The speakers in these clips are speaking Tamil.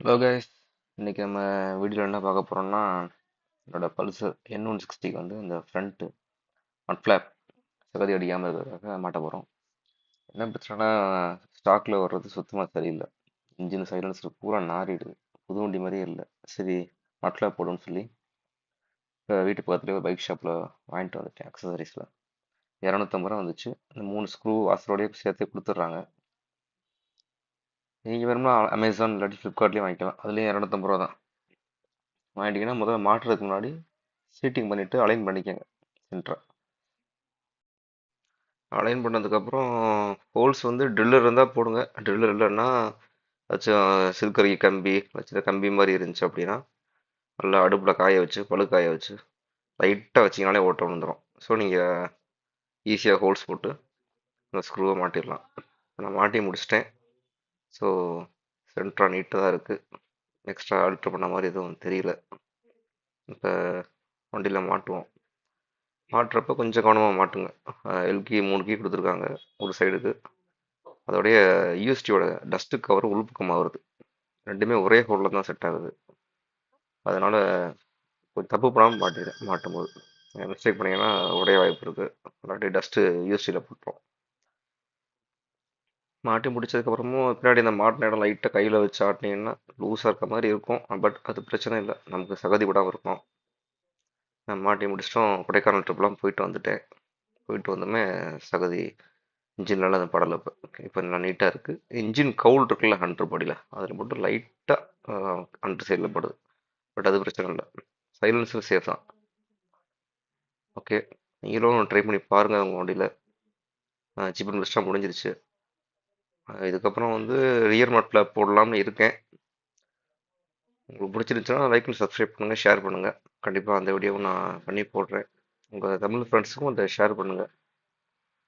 ஹலோ கைஸ், இன்னைக்கு நம்ம வீடியோவில் என்ன பார்க்க போகிறோம்னா என்னோட பல்சர் N160க்கு வந்து இந்த ஃப்ரண்ட்டு மட் ஃப்ளாப் சகதி அடிக்காமல் இருக்கிறதுக்காக மாட்ட போகிறோம். என்ன பிரச்சனைனா ஸ்டாக்கில் வர்றது சுத்தமாக சரியில்லை. இன்ஜின் சைலன்சர் பூரா நாறிடுது. புது வண்டி மாதிரியே இல்லை. சரி, மட் ஃப்ளாப் போடுன்னு சொல்லி இப்போ வீட்டு பக்கத்துலேயே ஒரு பைக் ஷாப்பில் வாங்கிட்டு வந்துட்டேன். அக்சசரிஸில் 250 ரூபா வந்துச்சு. இந்த 3 ஸ்க்ரூ வாசலோடய சேர்த்து கொடுத்துட்றாங்க. நீங்கள் வேணும்னா அமேசான் இல்லாட்டி ஃப்ளிப்கார்ட்லேயும் வாங்கிக்கலாம். அதுலேயும் 250 ரூபா தான். வாங்கிட்டீங்கன்னா முதல்ல மாட்டுறதுக்கு முன்னாடி சீட்டிங் பண்ணிவிட்டு அலைன் பண்ணிக்கோங்க சென்டரை. அலைன் பண்ணதுக்கப்புறம் ஹோல்ஸ் வந்து ட்ரில்லர் இருந்தால் போடுங்க. ட்ரில்லர் இல்லைன்னா ஏதாச்சும் சில்கரி கம்பி வச்சு கம்பி மாதிரி இருந்துச்சு அப்படின்னா நல்லா அடுப்பில் காய வச்சு பழு காய வச்சு லைட்டாக வச்சிங்கனாலே ஓட்ட வந்துடும். ஸோ நீங்கள் ஈஸியாக ஹோல்ஸ் போட்டு அந்த ஸ்க்ரூவை மாட்டிடலாம். நான் மாட்டி முடிச்சிட்டேன். ஸோ சென்ட்ரா நீட்டாக தான் இருக்குது. எக்ஸ்ட்ரா ஆல்ட்ரு பண்ண மாதிரி எதுவும் தெரியல. இப்போ வண்டியில் மாட்டுவோம். மாட்டுறப்ப கொஞ்சம் கவனமாக மாட்டுங்க. எல்கி 3 கீ கொடுத்துருக்காங்க ஒரு சைடுக்கு. அதோடைய யூஎஸ்டியோட டஸ்ட்டு கவர் உள்பக்கமாக வருது. ரெண்டுமே ஒரே ஹோலில் தான் செட் ஆகுது. அதனால் கொஞ்சம் தப்பு பண்ணாமல் மாட்டும்போது மிஸ்டேக் பண்ணிங்கன்னா உடைய வாய்ப்பு இருக்குது. இல்லாட்டி டஸ்ட்டு யூஎஸ்டியில் போட்டுரும். மாட்டி முடிச்சதுக்கப்புறமும் பின்னாடி இந்த மாட்டின இடம் லைட்டாக கையில் வச்சு ஆட்டினீங்கன்னா லூஸாக இருக்க மாதிரி இருக்கும். பட் அது பிரச்சனை இல்லை, நமக்கு சகதி விடாமல் இருக்கும். நான் மாட்டி முடிச்சிட்டோம். கொடைக்கானல் ட்ரிப்லாம் போயிட்டு வந்துட்டேன். போயிட்டு வந்தோமே சகதி இன்ஜின்லாம் அந்த படலை. இப்போ நல்லா நீட்டாக இருக்குது. இன்ஜின் கவுல் இருக்குல்ல ஹண்ட்ரு பாடியில், அதில் மட்டும் லைட்டாக ஹண்ட்ரு சைடில் படுது. பட் அது பிரச்சனை இல்லை. சைலன்ஸும் சேஃப் தான். ஓகே, நீங்களும் ட்ரை பண்ணி பாருங்கள் உங்கள் வண்டியில். சீப் அண்ட் பெஸ்ட்டாக முடிஞ்சிருச்சு. இதுக்கப்புறம் வந்து ரியர் மட் ஃப்ளாப் போடலாம்னு இருக்கேன். உங்களுக்கு பிடிச்சிருந்துச்சுன்னா லைக் பண்ணி சப்ஸ்கிரைப் பண்ணுங்கள், ஷேர் பண்ணுங்கள். கண்டிப்பாக அந்த வீடியோவும் நான் பண்ணி போடுறேன். உங்கள் தமிழ் ஃப்ரெண்ட்ஸுக்கும் அதை ஷேர் பண்ணுங்கள்.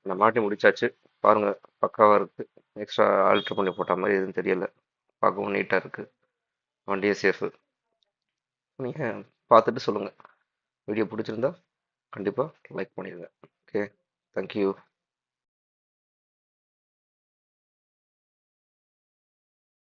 நான் மாட்டி முடிச்சாச்சு, பாருங்கள். பக்காவாக இருக்குது. எக்ஸ்ட்ரா ஆல்ட்ரு பண்ணி போட்ட மாதிரி எதுவும் தெரியலை. பார்க்கவும் நீட்டாக இருக்குது. வண்டியே சேஃபு. நீங்கள் பார்த்துட்டு சொல்லுங்கள். வீடியோ பிடிச்சிருந்தா கண்டிப்பாக லைக் பண்ணிடுங்க. Okay, thank you.